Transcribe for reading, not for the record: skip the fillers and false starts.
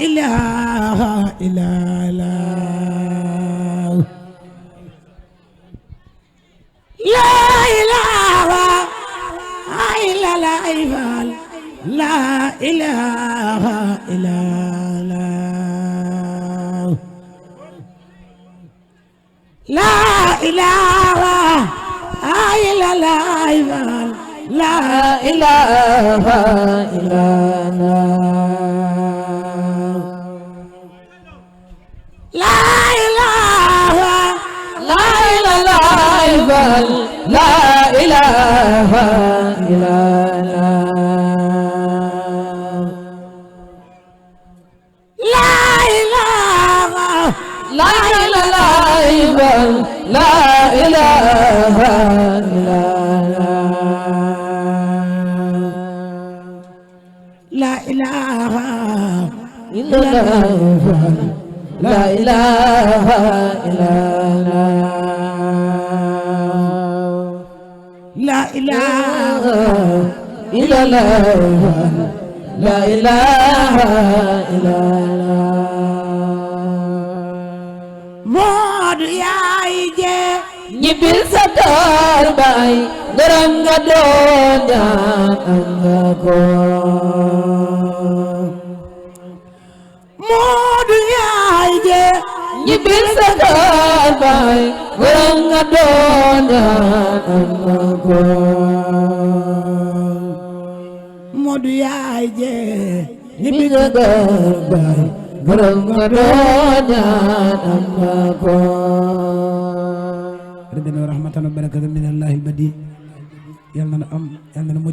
إله إلا الله لا إله إلا الله لا إله إلا الله لا إله إلا الله لا إله إلا الله لا إله لا إله لا إله إلا الله لا إله لا إله لا إله إلا لا إله إلا الله لا إله إلا الله لا إله إلا الله لا إله إلا الله مود ياي جي ñibbil sa kër baay gërëm nga doon ñaan nga ko Moodu yaay je ñibbil sa kër baay gërëm nga doon ñaan nga ko Moodu yaay je ñibbil sa kër baay gërëm nga doon ñaan nga ko ربنا ورحمة وبركاته من الله البديع يلا نعم يلا